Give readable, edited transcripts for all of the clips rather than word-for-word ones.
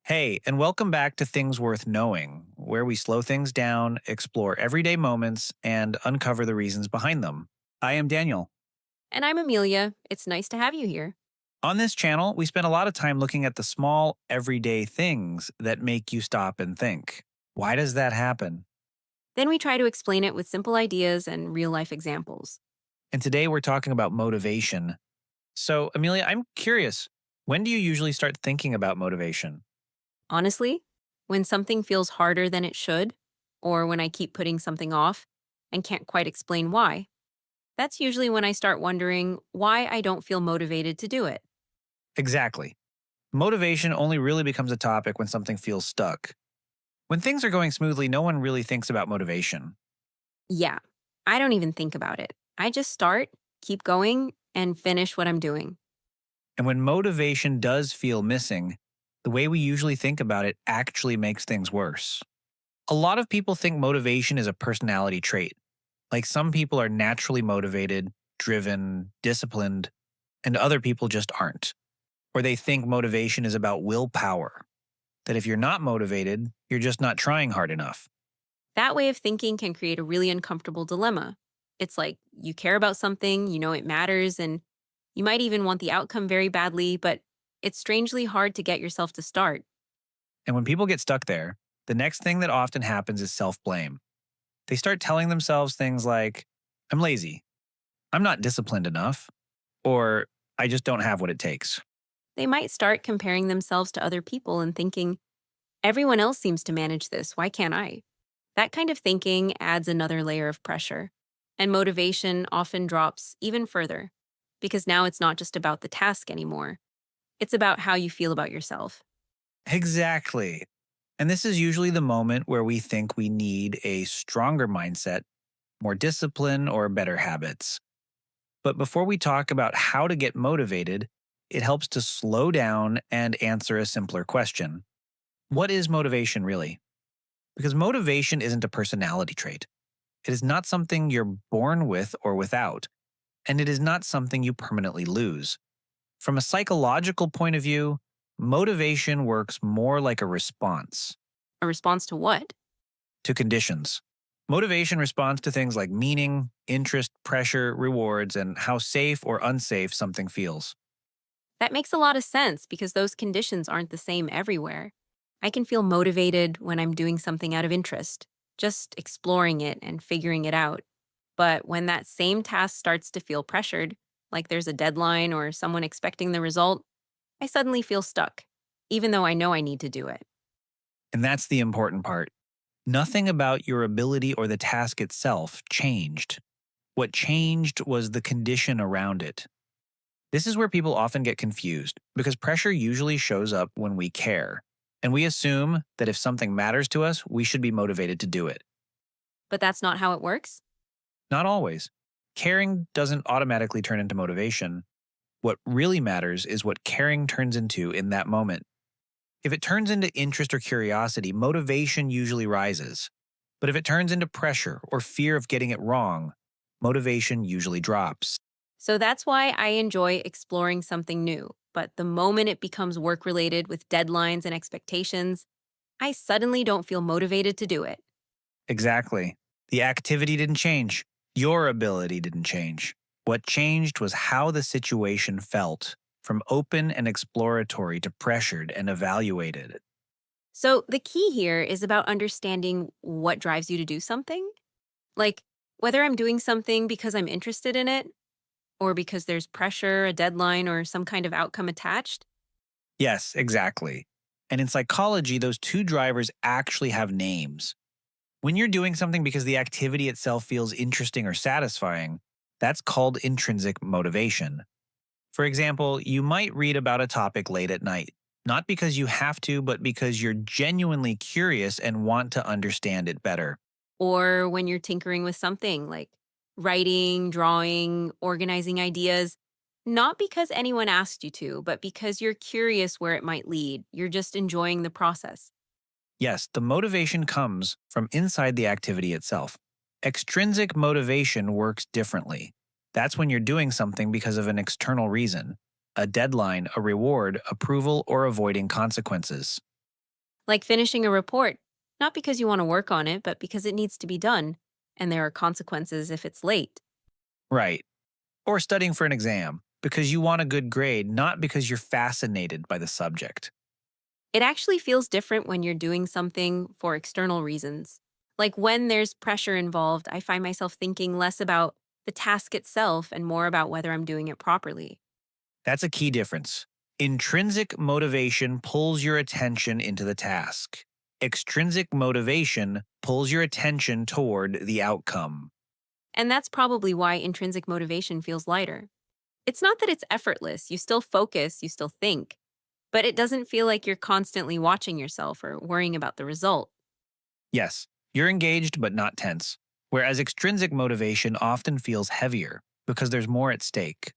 Hey, and welcome back to Things Worth Knowing, where we slow things down, explore everyday moments, and uncover the reasons behind them. I am Daniel. And I'm Amelia. It's nice to have you here. On this channel, we spend a lot of time looking at the small, everyday things that make you stop and think. Why does that happen? Then we try to explain it with simple ideas and real life examples. And today we're talking about motivation. So, Amelia, I'm curious, when do you usually start thinking about motivation? Honestly, when something feels harder than it should, or when I keep putting something off and can't quite explain why, that's usually when I start wondering why I don't feel motivated to do it. Exactly. Motivation only really becomes a topic when something feels stuck. When things are going smoothly, no one really thinks about motivation. Yeah, I don't even think about it. I just start, keep going, and finish what I'm doing. And when motivation does feel missing, the way we usually think about it actually makes things worse. A lot of people think motivation is a personality trait. Like some people are naturally motivated, driven, disciplined, and other people just aren't. Or they think motivation is about willpower, that if you're not motivated, you're just not trying hard enough. That way of thinking can create a really uncomfortable dilemma. It's like you care about something, you know it matters, and you might even want the outcome very badly, but it's strangely hard to get yourself to start. And when people get stuck there, the next thing that often happens is self blame. They start telling themselves things like, I'm lazy, I'm not disciplined enough, or I just don't have what it takes. They might start comparing themselves to other people and thinking, everyone else seems to manage this, why can't I? That kind of thinking adds another layer of pressure. And motivation often drops even further because now it's not just about the task anymore. It's about how you feel about yourself. Exactly. And this is usually the moment where we think we need a stronger mindset, more discipline, or better habits. But before we talk about how to get motivated, it helps to slow down and answer a simpler question. What is motivation really? Because motivation isn't a personality trait. It is not something you're born with or without, and it is not something you permanently lose. From a psychological point of view, motivation works more like a response A response to what? to conditions. Motivation responds to things like meaning, interest, pressure, rewards, and how safe or unsafe something feels. That makes a lot of sense because those conditions aren't the same everywhere. I can feel motivated when I'm doing something out of interest, just exploring it and figuring it out. But when that same task starts to feel pressured, like there's a deadline or someone expecting the result, I suddenly feel stuck, even though I know I need to do it. And that's the important part. Nothing about your ability or the task itself changed. What changed was the condition around it. This is where people often get confused because pressure usually shows up when we care. And we assume that if something matters to us, we should be motivated to do it. But that's not how it works. Not always. Caring doesn't automatically turn into motivation. What really matters is what caring turns into in that moment. If it turns into interest or curiosity, motivation usually rises. But if it turns into pressure or fear of getting it wrong, motivation usually drops. So that's why I enjoy exploring something new. But the moment it becomes work related with deadlines and expectations, I suddenly don't feel motivated to do it. Exactly. The activity didn't change. Your ability didn't change. What changed was how the situation felt, from open and exploratory to pressured and evaluated. So the key here is about understanding what drives you to do something. Like whether I'm doing something because I'm interested in it or because there's pressure, a deadline, or some kind of outcome attached. Yes, exactly. And in psychology, those two drivers actually have names. When you're doing something because the activity itself feels interesting or satisfying, that's called intrinsic motivation. For example, you might read about a topic late at night, not because you have to, but because you're genuinely curious and want to understand it better. Or when you're tinkering with something like writing, drawing, organizing ideas, not because anyone asked you to, but because you're curious where it might lead. You're just enjoying the process. Yes, the motivation comes from inside the activity itself. Extrinsic motivation works differently. That's when you're doing something because of an external reason, a deadline, a reward, approval, or avoiding consequences. Like finishing a report, not because you want to work on it, but because it needs to be done, and there are consequences if it's late. Right. Or studying for an exam because you want a good grade, not because you're fascinated by the subject. It actually feels different when you're doing something for external reasons. Like when there's pressure involved, I find myself thinking less about the task itself and more about whether I'm doing it properly. That's a key difference. Intrinsic motivation pulls your attention into the task. Extrinsic motivation pulls your attention toward the outcome. And that's probably why intrinsic motivation feels lighter. It's not that it's effortless, you still focus, you still think, but it doesn't feel like you're constantly watching yourself or worrying about the result. Yes, you're engaged but not tense, whereas extrinsic motivation often feels heavier because there's more at stake.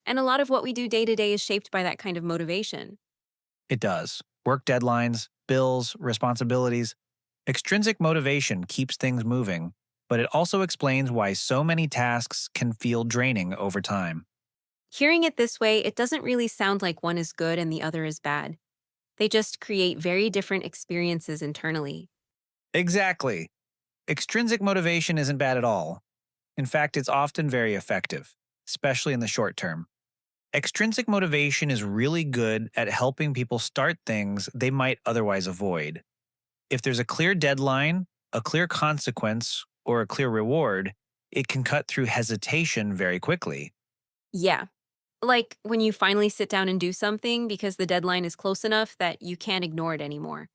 And a lot of what we do day to day is shaped by that kind of motivation. It does. Work deadlines, bills, responsibilities. Extrinsic motivation keeps things moving, but it also explains why so many tasks can feel draining over time. Hearing it this way, it doesn't really sound like one is good and the other is bad. They just create very different experiences internally. Exactly. Extrinsic motivation isn't bad at all. In fact, it's often very effective, especially in the short term. Extrinsic motivation is really good at helping people start things they might otherwise avoid. If there's a clear deadline, a clear consequence, or a clear reward, it can cut through hesitation very quickly. Yeah. Like when you finally sit down and do something because the deadline is close enough that you can't ignore it anymore.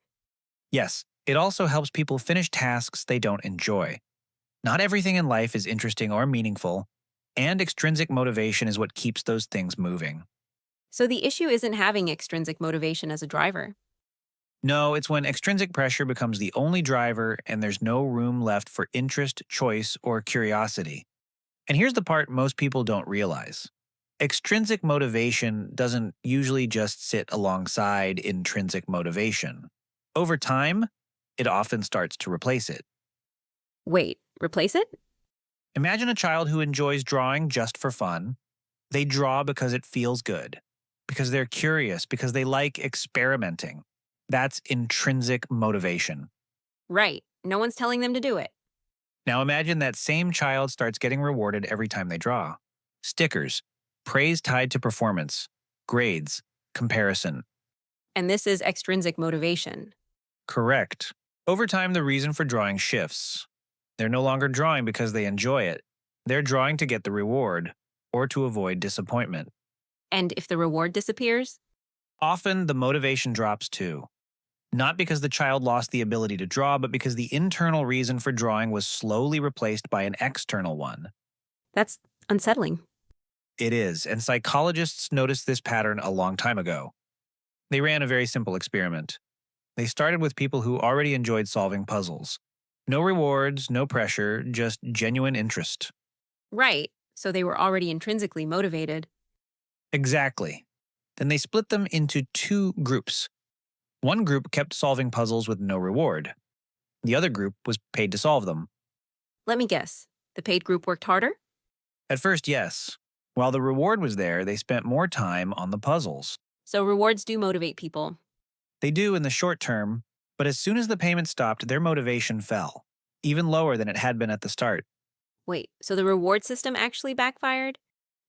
Yes, it also helps people finish tasks they don't enjoy. Not everything in life is interesting or meaningful, and extrinsic motivation is what keeps those things moving. So the issue isn't having extrinsic motivation as a driver. No, it's when extrinsic pressure becomes the only driver and there's no room left for interest, choice, or curiosity. And here's the part most people don't realize: extrinsic motivation doesn't usually just sit alongside intrinsic motivation. Over time, it often starts to replace it. Wait, replace it? Imagine a child who enjoys drawing just for fun. They draw because it feels good, because they're curious, because they like experimenting. That's intrinsic motivation. Right. No one's telling them to do it. Now imagine that same child starts getting rewarded every time they draw. Stickers, praise tied to performance, grades, comparison. And this is extrinsic motivation. Correct. Over time, the reason for drawing shifts. They're no longer drawing because they enjoy it. They're drawing to get the reward or to avoid disappointment. And if the reward disappears, Often, the motivation drops too. Not because the child lost the ability to draw, but because the internal reason for drawing was slowly replaced by an external one. that's unsettling. It is, and psychologists noticed this pattern a long time ago. They ran a very simple experiment. They started with people who already enjoyed solving puzzles. No rewards, no pressure, just genuine interest. Right. So they were already intrinsically motivated. Exactly. Then they split them into two groups. One group kept solving puzzles with no reward. The other group was paid to solve them. Let me guess. The paid group worked harder? At first, yes. While the reward was there, they spent more time on the puzzles. So rewards do motivate people. They do in the short term, but as soon as the payment stopped, their motivation fell, even lower than it had been at the start. Wait, so the reward system actually backfired?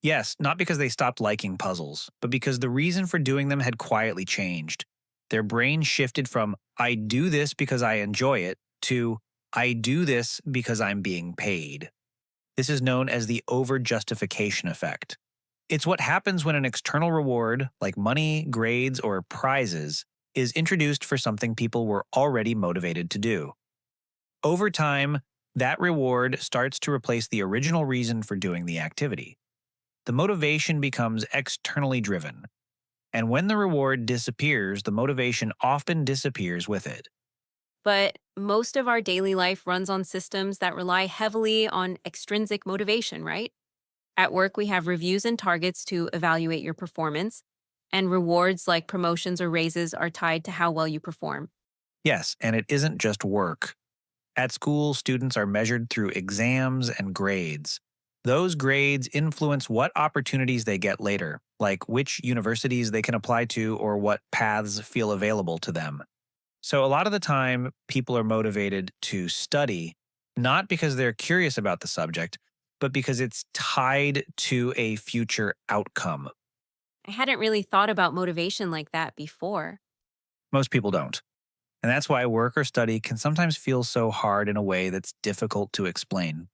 Yes, not because they stopped liking puzzles, but because the reason for doing them had quietly changed. Their brain shifted from, I do this because I enjoy it, to, I do this because I'm being paid. This is known as the overjustification effect. It's what happens when an external reward, like money, grades, or prizes, is introduced for something people were already motivated to do. Over time, that reward starts to replace the original reason for doing the activity. The motivation becomes externally driven. And when the reward disappears, the motivation often disappears with it. But most of our daily life runs on systems that rely heavily on extrinsic motivation, right? At work, we have reviews and targets to evaluate your performance, and rewards like promotions or raises are tied to how well you perform. Yes, and it isn't just work. At school, students are measured through exams and grades. Those grades influence what opportunities they get later, like which universities they can apply to or what paths feel available to them. So, a lot of the time, people are motivated to study, not because they're curious about the subject, but because it's tied to a future outcome. I hadn't really thought about motivation like that before. Most people don't. And that's why work or study can sometimes feel so hard in a way that's difficult to explain.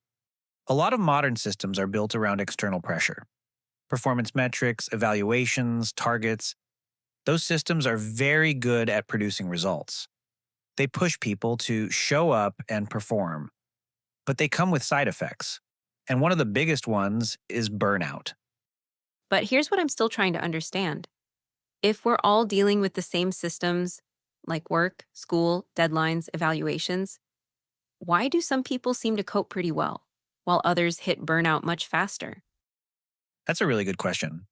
A lot of modern systems are built around external pressure. Performance metrics, evaluations, targets, those systems are very good at producing results. They push people to show up and perform, but they come with side effects. And one of the biggest ones is burnout. But here's what I'm still trying to understand. If we're all dealing with the same systems, like work, school, deadlines, evaluations, why do some people seem to cope pretty well, while others hit burnout much faster? That's a really good question.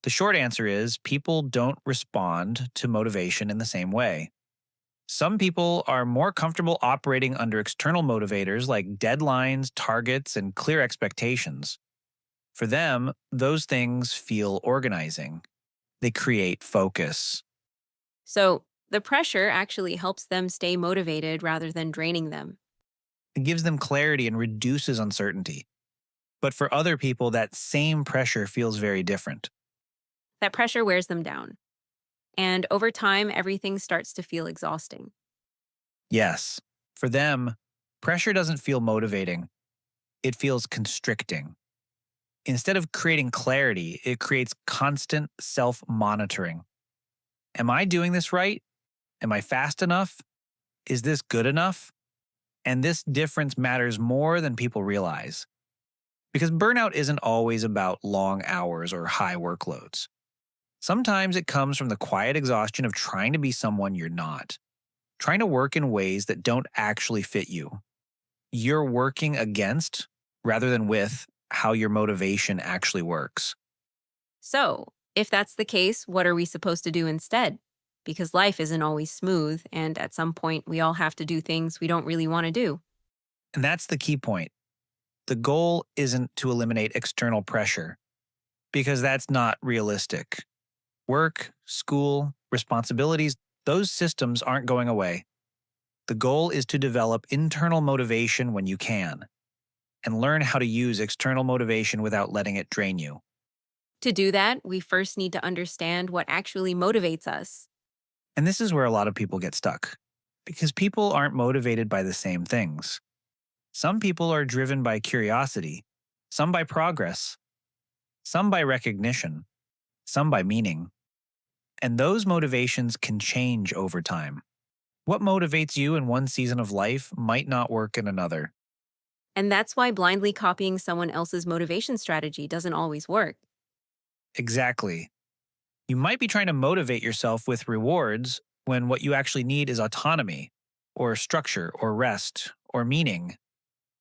The short answer is people don't respond to motivation in the same way. Some people are more comfortable operating under external motivators like deadlines, targets, and clear expectations. For them, those things feel organizing. They create focus. So the pressure actually helps them stay motivated rather than draining them. It gives them clarity and reduces uncertainty. But for other people, that same pressure feels very different. That pressure wears them down. And over time, everything starts to feel exhausting. Yes, for them, pressure doesn't feel motivating, it feels constricting. Instead of creating clarity, it creates constant self monitoring. Am I doing this right? Am I fast enough? Is this good enough? And this difference matters more than people realize. Because burnout isn't always about long hours or high workloads. Sometimes it comes from the quiet exhaustion of trying to be someone you're not, trying to work in ways that don't actually fit you. You're working against, rather than with, how your motivation actually works. So, if that's the case, what are we supposed to do instead? Because life isn't always smooth, and at some point, we all have to do things we don't really want to do. And that's the key point. The goal isn't to eliminate external pressure, because that's not realistic. Work, school, responsibilities, those systems aren't going away. The goal is to develop internal motivation when you can, and learn how to use external motivation without letting it drain you. To do that, we first need to understand what actually motivates us. And this is where a lot of people get stuck, because people aren't motivated by the same things. Some people are driven by curiosity, some by progress, some by recognition, some by meaning. And those motivations can change over time. What motivates you in one season of life might not work in another. And that's why blindly copying someone else's motivation strategy doesn't always work. Exactly. You might be trying to motivate yourself with rewards when what you actually need is autonomy, or structure, or rest, or meaning.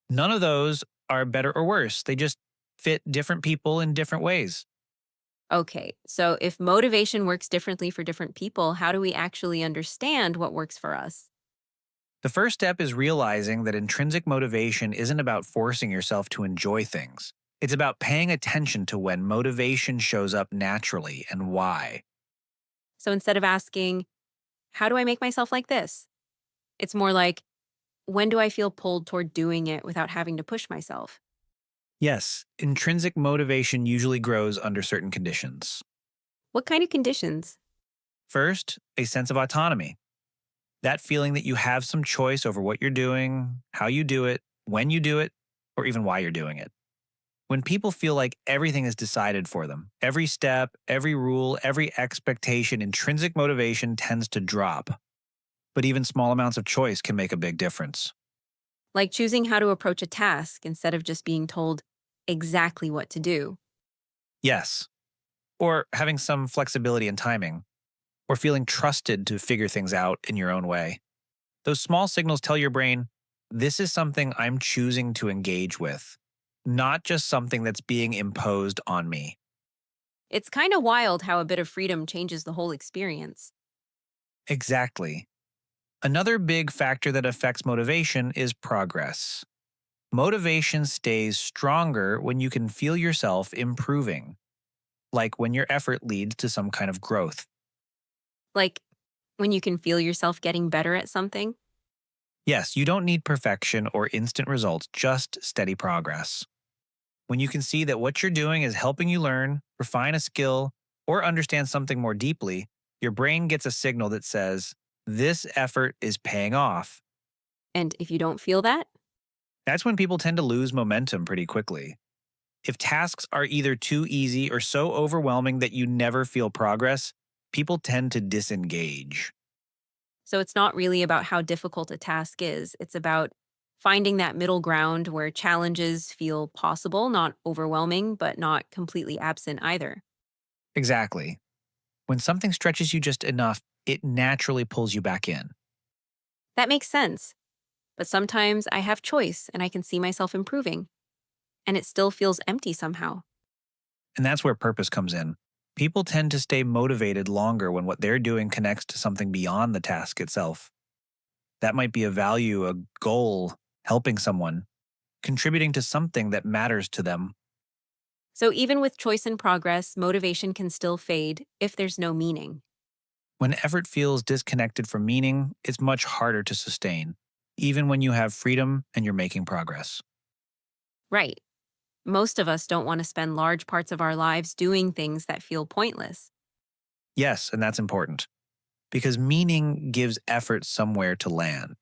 None of those are better or worse. They just fit different people in different ways. Okay, so if motivation works differently for different people, how do we actually understand what works for us? The first step is realizing that intrinsic motivation isn't about forcing yourself to enjoy things. It's about paying attention to when motivation shows up naturally and why. So instead of asking, how do I make myself like this? It's more like, when do I feel pulled toward doing it without having to push myself? Yes, intrinsic motivation usually grows under certain conditions. What kind of conditions? First, a sense of autonomy. That feeling that you have some choice over what you're doing, how you do it, when you do it, or even why you're doing it. When people feel like everything is decided for them, every step, every rule, every expectation, intrinsic motivation tends to drop. But even small amounts of choice can make a big difference. Like choosing how to approach a task instead of just being told exactly what to do. Yes. Or having some flexibility in timing, or feeling trusted to figure things out in your own way. Those small signals tell your brain, this is something I'm choosing to engage with, not just something that's being imposed on me. It's kind of wild how a bit of freedom changes the whole experience. Exactly. Another big factor that affects motivation is progress. Motivation stays stronger when you can feel yourself improving, like when your effort leads to some kind of growth. Like, When you can feel yourself getting better at something? Yes, you don't need perfection or instant results, just steady progress. When you can see that what you're doing is helping you learn, refine a skill, or understand something more deeply, your brain gets a signal that says, this effort is paying off. And if you don't feel that? That's when people tend to lose momentum pretty quickly. If tasks are either too easy or so overwhelming that you never feel progress, people tend to disengage. So it's not really about how difficult a task is. It's about finding that middle ground where challenges feel possible, not overwhelming, but not completely absent either. Exactly. When something stretches you just enough, it naturally pulls you back in. That makes sense. But sometimes I have choice and I can see myself improving, and it still feels empty somehow. And that's where purpose comes in. People tend to stay motivated longer when what they're doing connects to something beyond the task itself. That might be a value, a goal, helping someone, contributing to something that matters to them. So even with choice and progress, motivation can still fade if there's no meaning. When effort feels disconnected from meaning, it's much harder to sustain, even when you have freedom and you're making progress. Right. Most of us don't want to spend large parts of our lives doing things that feel pointless. Yes, and that's important because meaning gives effort somewhere to land.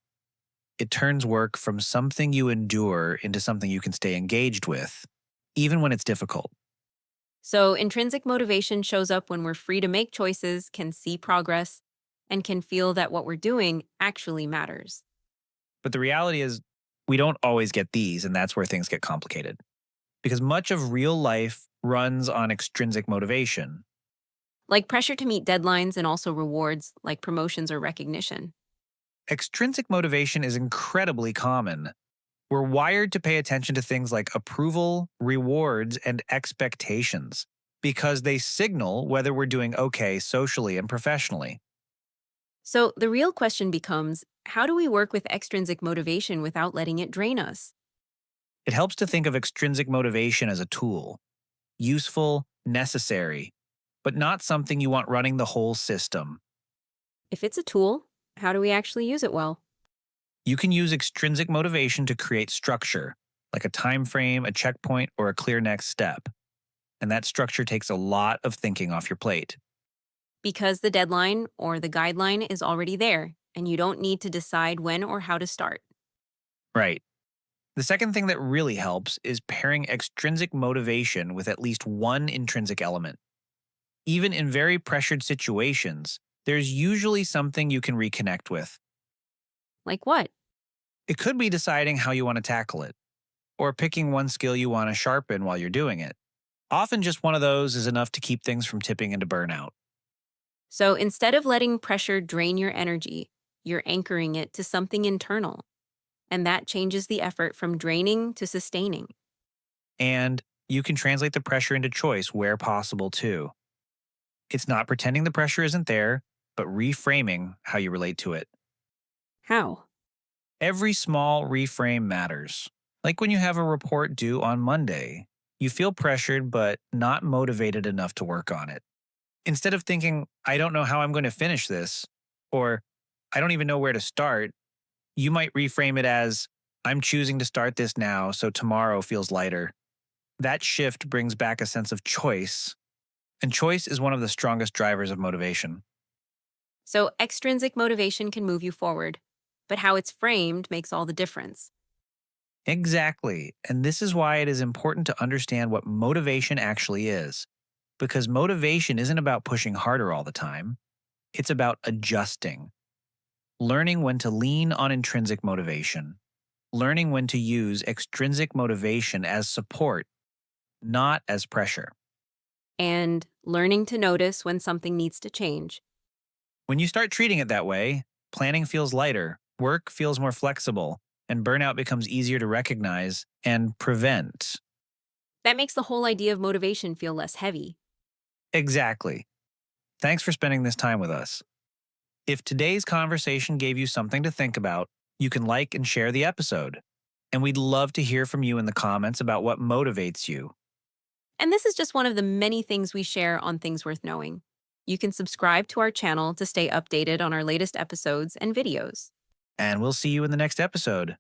It turns work from something you endure into something you can stay engaged with, even when it's difficult. So intrinsic motivation shows up when we're free to make choices, can see progress, and can feel that what we're doing actually matters. But the reality is, we don't always get these, and that's where things get complicated. Because much of real life runs on extrinsic motivation. Like pressure to meet deadlines and also rewards like promotions or recognition. Extrinsic motivation is incredibly common. We're wired to pay attention to things like approval, rewards, and expectations because they signal whether we're doing okay socially and professionally. So the real question becomes, how do we work with extrinsic motivation without letting it drain us? It helps to think of extrinsic motivation as a tool, useful, necessary, but not something you want running the whole system. If it's a tool, how do we actually use it well? You can use extrinsic motivation to create structure, like a time frame, a checkpoint, or a clear next step. And that structure takes a lot of thinking off your plate. Because the deadline or the guideline is already there, and you don't need to decide when or how to start. Right. The second thing that really helps is pairing extrinsic motivation with at least one intrinsic element. Even in very pressured situations, there's usually something you can reconnect with. Like what? It could be deciding how you want to tackle it, or picking one skill you want to sharpen while you're doing it. Often just one of those is enough to keep things from tipping into burnout. So instead of letting pressure drain your energy, you're anchoring it to something internal. And that changes the effort from draining to sustaining. And you can translate the pressure into choice where possible too. It's not pretending the pressure isn't there, but reframing how you relate to it. How? Every small reframe matters. Like when you have a report due on Monday, you feel pressured but not motivated enough to work on it. Instead of thinking, I don't know how I'm going to finish this, or I don't even know where to start, you might reframe it as, I'm choosing to start this now so tomorrow feels lighter. That shift brings back a sense of choice, and choice is one of the strongest drivers of motivation. So extrinsic motivation can move you forward, but how it's framed makes all the difference. Exactly. And this is why it is important to understand what motivation actually is. Because motivation isn't about pushing harder all the time, it's about adjusting, learning when to lean on intrinsic motivation, learning when to use extrinsic motivation as support, not as pressure. And learning to notice when something needs to change. When you start treating it that way, planning feels lighter, work feels more flexible, and burnout becomes easier to recognize and prevent. That makes the whole idea of motivation feel less heavy. Exactly. Thanks for spending this time with us. If today's conversation gave you something to think about, you can like and share the episode. And we'd love to hear from you in the comments about what motivates you. And this is just one of the many things we share on Things Worth Knowing. You can subscribe to our channel to stay updated on our latest episodes and videos. And we'll see you in the next episode.